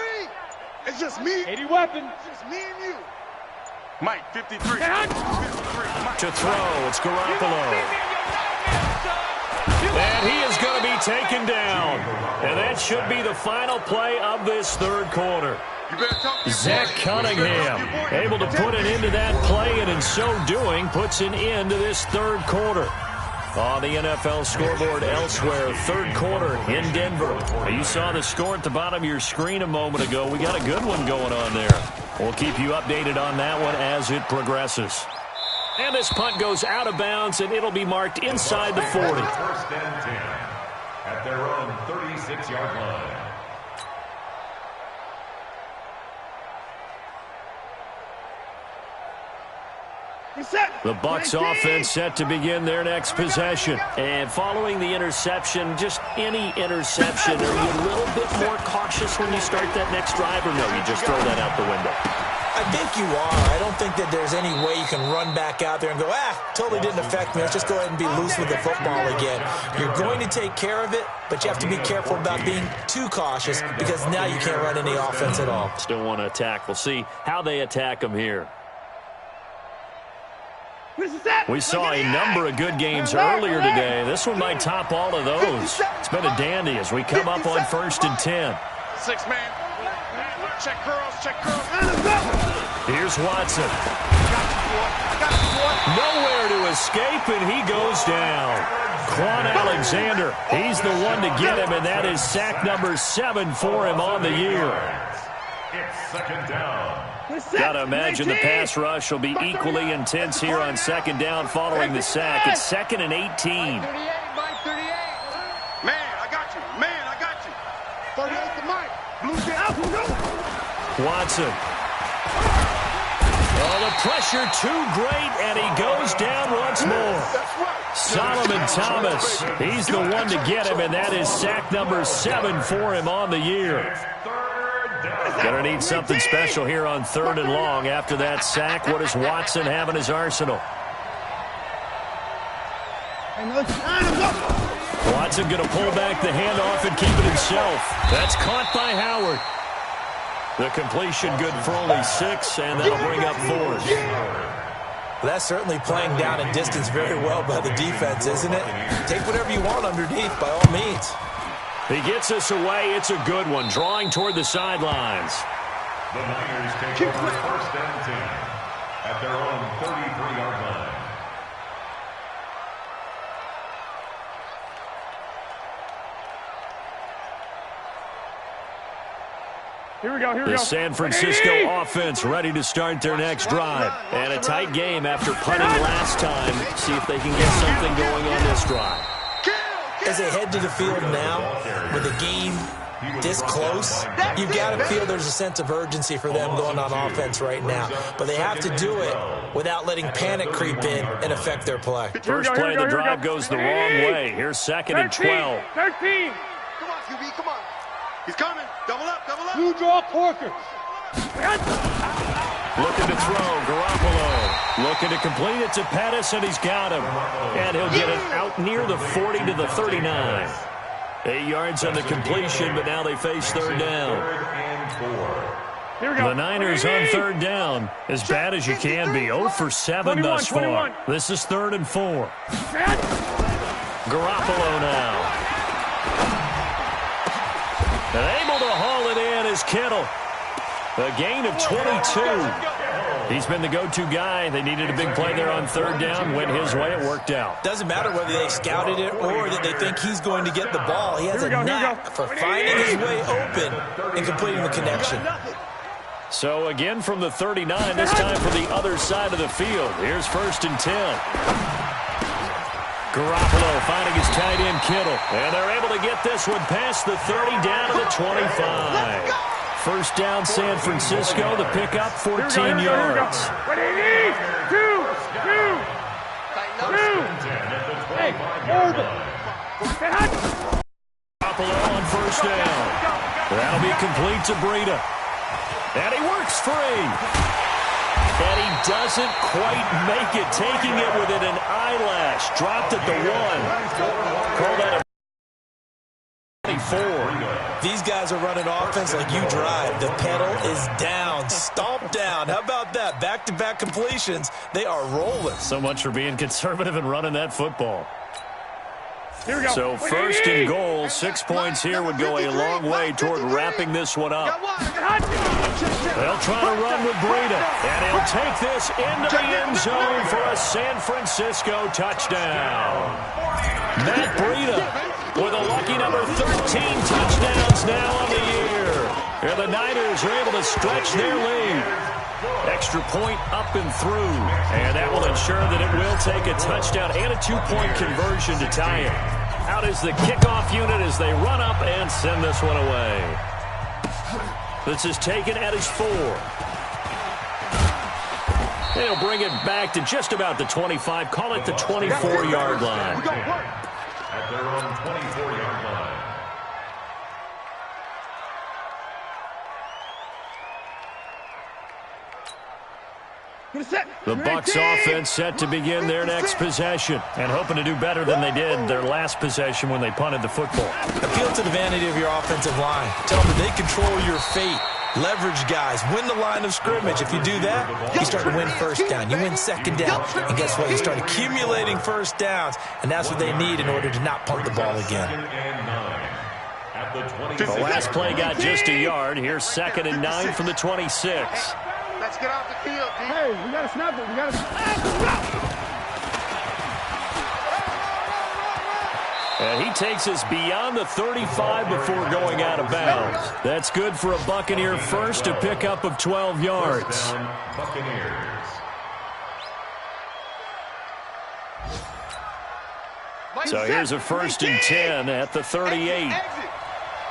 It's just me. 80 weapon. It's just me and you. Mike, 53. 53. Mike. To throw, it's Garoppolo. And he is going to be taken down. And that should be the final play of this third quarter. Zach Cunningham able to put an end to that play, and in so doing puts an end to this third quarter. On the NFL scoreboard elsewhere, third quarter in Denver. You saw the score at the bottom of your screen a moment ago. We got a good one going on there. We'll keep you updated on that one as it progresses. And this punt goes out of bounds, and it'll be marked inside the 40. at their own 36-yard line. The Bucs offense set to begin their next possession. And following the interception, just any interception, are you a little bit more cautious when you start that next drive, or no, you just throw that out the window? I think you are. I don't think that there's any way you can run back out there and go, totally didn't affect me. Let's just go ahead and be loose with the football again. You're going to take care of it, but you have to be careful about being too cautious because now you can't run any offense at all. Still want to attack. We'll see how they attack them here. We saw a number of good games earlier today. This one might top all of those. It's been a dandy as we come up on 1st and 10. 6-man. Check curls, check curls. Here's Watson. Nowhere to escape, and he goes down. Quan Alexander, he's the one to get him, and that is sack number 7 for him on the year. It's 2nd down. Got to imagine the pass rush will be equally intense here on 2nd down following the sack. It's 2nd and 18. 38, Mike, 38. Man, I got you. Man, I got you. 38 to Mike. Blue down. Watson. Oh, the pressure too great, and he goes down once more. Solomon Thomas, he's the one to get him, and that is sack number 7 for him on the year. Gonna need something special here on 3rd and long. After that sack, what does Watson have in his arsenal? Watson gonna pull back the handoff and keep it himself. That's caught by Howard. The completion good for only 6, and that'll bring up 4th. That's certainly playing down and distance very well by the defense, isn't it? Take whatever you want underneath, by all means. He gets us away. It's a good one, drawing toward the sidelines. The Niners take over 1st and 10 at their own 33-yard line. Here we go, here we The go. San Francisco offense ready to start their next drive. And a tight game after punting last time. See if they can get something going on this drive. As they head to the field now, with the game this close, you've got to feel there's a sense of urgency for them going on offense right now. But they have to do it without letting panic creep in and affect their play. First play of the drive goes the wrong way. Here's 2nd and 12. 13. Come on, QB, come on. He's coming. Double up, double up. You draw Porker. Looking to throw, Garoppolo. Looking to complete it to Pettis, and he's got him. And he'll get it out near the 40 to the 39. 8 yards on the completion, but now they face 3rd down. Here we go. The Niners on 3rd down. As bad as you can be. 0 for 7 thus far. This is 3rd and 4. Garoppolo now. And able to haul it in is Kittle. A gain of 22. He's been the go-to guy. They needed a big play there on 3rd down. Went his way. It worked out. Doesn't matter whether they scouted it or that they think he's going to get the ball. He has a knack for finding his way open and completing the connection. So again from the 39, this time for the other side of the field. Here's 1st and 10. Garoppolo finding his tight end Kittle. And they're able to get this one past the 30 down to the 25. First down San Francisco. The pickup 14 yards. Hey, over. Garoppolo on 1st down. That'll be complete to Breida. And he works free. And he doesn't quite make it, taking it within an eyelash. Dropped at the 1. Call that a 24. These guys are running offense like you drive. The pedal is down, stomped down. How about that? Back-to-back completions. They are rolling. So much for being conservative and running that football. Here we go. So 1st and goal, 6 points here would go a long way toward wrapping this one up. They'll try to run with Breida, and he'll take this into the end zone for a San Francisco touchdown. Matt Breida with a lucky number 13 touchdowns now on the year. And the Niners are able to stretch their lead. Extra point up and through, and that will ensure that it will take a touchdown and a 2-point conversion to tie it. Out is the kickoff unit as they run up and send this one away. This is taken at his 4. They'll bring it back to just about the 25. Call it the 24-yard line. At their own 24-yard line. The Bucs offense set to begin their next possession and hoping to do better than they did their last possession when they punted the football. Appeal to the vanity of your offensive line. Tell them that they control your fate. Leverage guys. Win the line of scrimmage. If you do that, you start to win first down. You win second down. And guess what? You start accumulating first downs. And that's what they need in order to not punt the ball again. The last play got just a yard. Here's 2nd and 9 from the 26. Let's get off the field, D. Hey, we got to snap it. We got to snap. And he takes us beyond the 35 before going out of bounds. That's good for a Buccaneer first, a pickup of 12 yards. Buccaneers. So here's a 1st and 10 at the 38.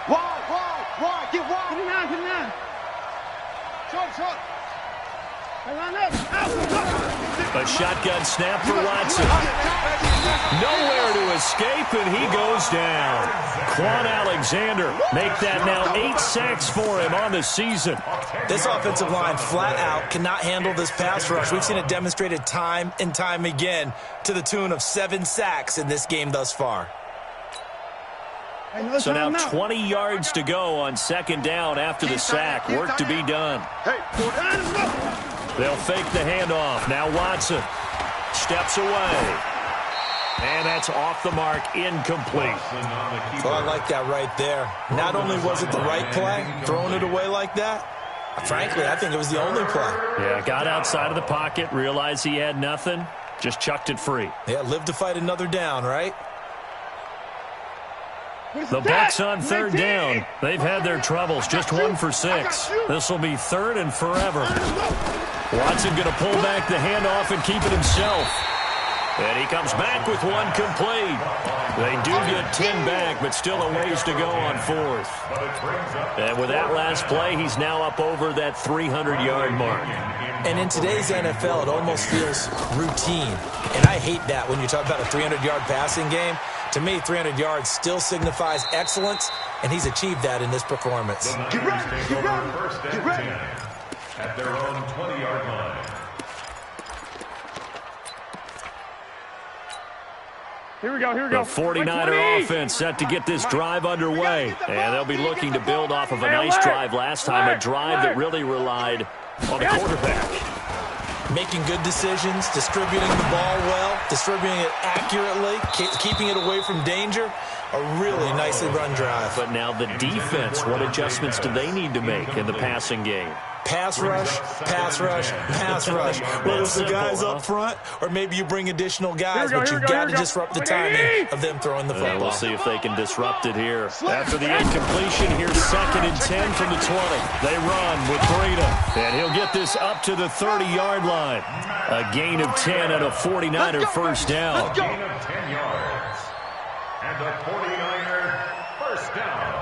Wide, get wide. Get him now. Short. A shotgun snap for Watson. Nowhere to escape, and he goes down. Quan Alexander make that now 8 sacks for him on the season. This offensive line flat out cannot handle this pass rush. We've seen it demonstrated time and time again to the tune of 7 sacks in this game thus far. So now 20 yards to go on 2nd down after the sack. Work to be done. They'll fake the handoff. Now Watson steps away. And that's off the mark, incomplete. Well, I like that right there. Not only was it the right play, throwing it away like that, frankly, I think it was the only play. Yeah, got outside of the pocket, realized he had nothing, just chucked it free. Yeah, live to fight another down, right? The Bucs on 3rd down. They've had their troubles, just 1 for 6. This will be 3rd and forever. Watson going to pull back the handoff and keep it himself. And he comes back with 1 complete. They do get 10 back, but still a ways to go on 4th. And with that last play, he's now up over that 300-yard mark. And in today's NFL, it almost feels routine. And I hate that when you talk about a 300-yard passing game. To me, 300 yards still signifies excellence, and he's achieved that in this performance. Get ready. At their own 20-yard line. Here we go. The 49er offense set to get this drive underway. And they'll be looking to build off of a nice drive last time, a drive that really relied on the quarterback. Making good decisions, distributing the ball well, distributing it accurately, keeping it away from danger. A really nicely run drive. But now the defense, what adjustments do they need to make in the passing game? Pass rush, pass rush, pass rush. Whether it's the guys up front or maybe you bring additional guys, but you've got to disrupt the timing of them throwing the football. We'll see if they can disrupt it here. After the incompletion, here's 2nd and 10 from the 20. They run with Breida, and he'll get this up to the 30-yard line. A gain of 10 and a 49er first down. A gain of 10 yards. And a 49er first down.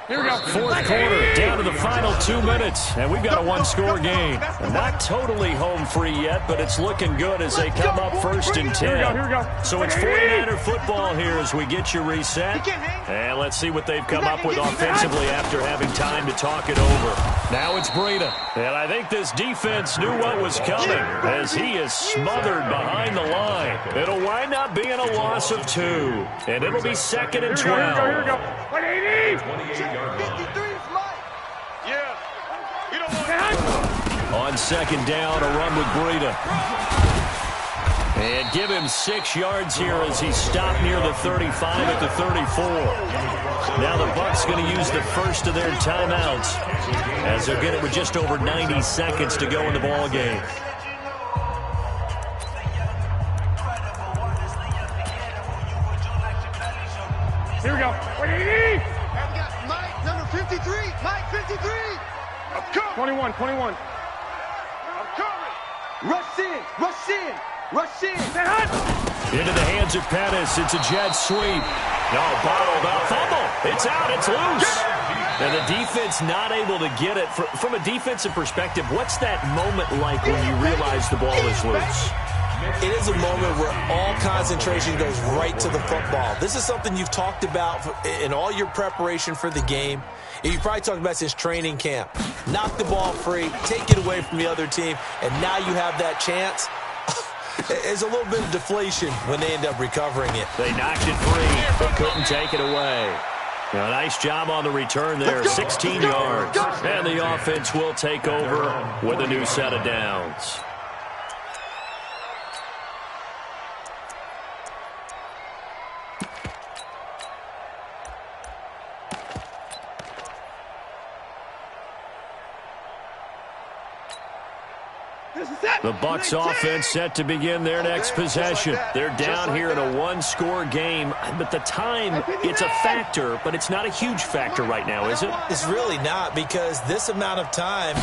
Here we go. 4th quarter, down to the final 2 minutes, and we've got a 1-score game. Not totally home free yet, but it's looking good as they come up 1st and 10. Here we go. So it's 49er football here as we get you reset. And let's see what they've come up with offensively after having time to talk it over. Now it's Breida, and I think this defense knew what was coming as he is smothered behind the line. It'll wind up being a loss of 2, and it'll be 2nd and 12. Here we go. 180. 53's Mike. Yeah. You don't want On 2nd down, a run with Breida. And give him 6 yards here as he stopped near the 35 at the 34. Now the Bucs going to use the first of their timeouts as they'll get it with just over 90 seconds to go in the ball game. Here we go. 180. We got Mike, number 53. Mike, 53. I'm coming. 21. I'm coming. Rush in. Stay hot. Into the hands of Pettis. It's a jet sweep. No, bottled up. Fumble. It's out. It's loose. And the defense not able to get it. From a defensive perspective, what's that moment like when you realize the ball is loose? It is a moment where all concentration goes right to the football. This is something you've talked about in all your preparation for the game. You probably talked about since training camp. Knock the ball free, take it away from the other team, and now you have that chance. There's a little bit of deflation when they end up recovering it. They knocked it free, but couldn't take it away. A nice job on the return there, 16 yards. And the offense will take over with a new set of downs. The Bucs offense set to begin their next possession. They're down here in a one-score game, but the time, it's a factor, but it's not a huge factor right now, is it? It's really not, because this amount of time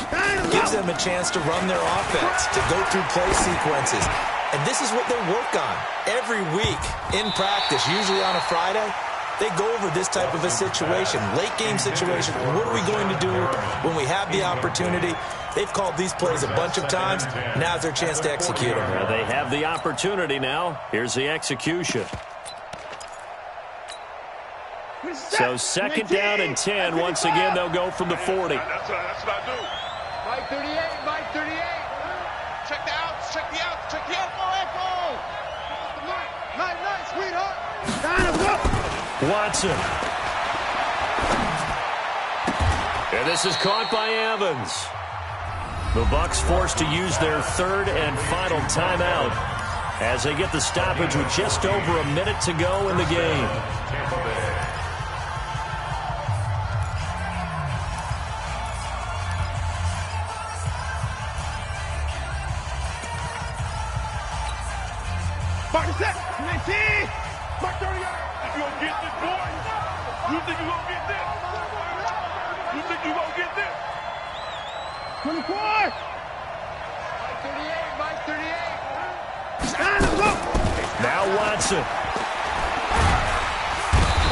gives them a chance to run their offense, to go through play sequences. And this is what they work on every week in practice, usually on a Friday. They go over this type of a situation, late-game situation. What are we going to do when we have the opportunity? They've called these plays a bunch of times. Now's their chance to execute them. They have the opportunity now. Here's the execution. So second down and 10. Once again, they'll go from the 40. That's what I do. Mike 38, Mike 38. Check the outs, check the outs, check the outs. Nice, sweetheart. Watson. And this is caught by Evans. The Bucs forced to use their third and final timeout as they get the stoppage with just over a minute to go in the game. Mark set, 19. Mark 30. You gonna get this, boy? You think you gonna get this? You think you gonna get this? 24! Mike 38, Mike 38. Now Watson.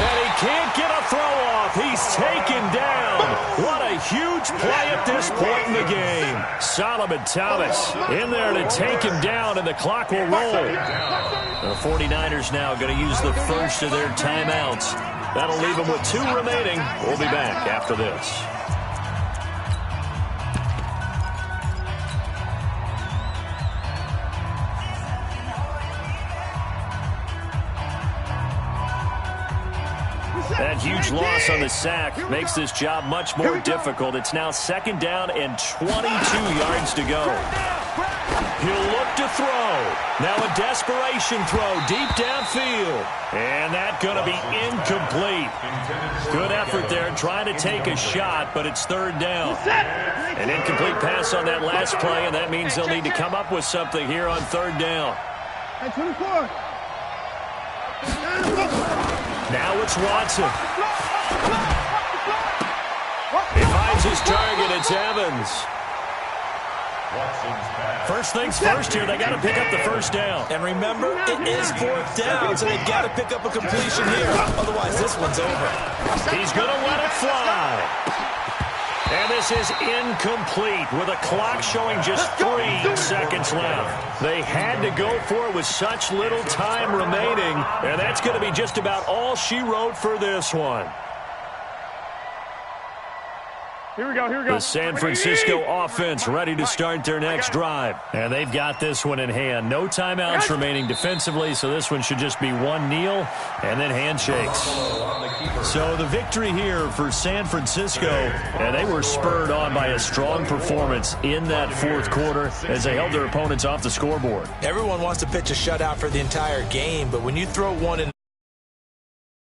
And he can't get a throw off. He's taken down. What a huge play at this point in the game. Solomon Thomas in there to take him down, and the clock will roll. The 49ers now going to use the first of their timeouts. That'll leave them with 2 remaining. We'll be back after this. That huge loss on the sack makes this job much more difficult. It's now second down and 22 yards to go. He'll look to throw. Now a desperation throw deep downfield. And that's going to be incomplete. Good effort there trying to take a shot, but it's third down. An incomplete pass on that last play, and that means they'll need to come up with something here on third down. 24. Now it's Watson. He finds his target. It's Evans. First things first here, they got to pick up the first down. And remember, it is fourth down, so they've got to pick up a completion here. Otherwise, this one's over. He's going to let it fly. And this is incomplete with a clock showing just 3 seconds left. They had to go for it with such little time remaining, and that's going to be just about all she wrote for this one. Here we go, here we go. The San Francisco offense ready to start their next drive. And they've got this one in hand. No timeouts remaining defensively, so this one should just be one kneel and then handshakes. So the victory here for San Francisco, and they were spurred on by a strong performance in that fourth quarter as they held their opponents off the scoreboard. Everyone wants to pitch a shutout for the entire game, but when you throw one in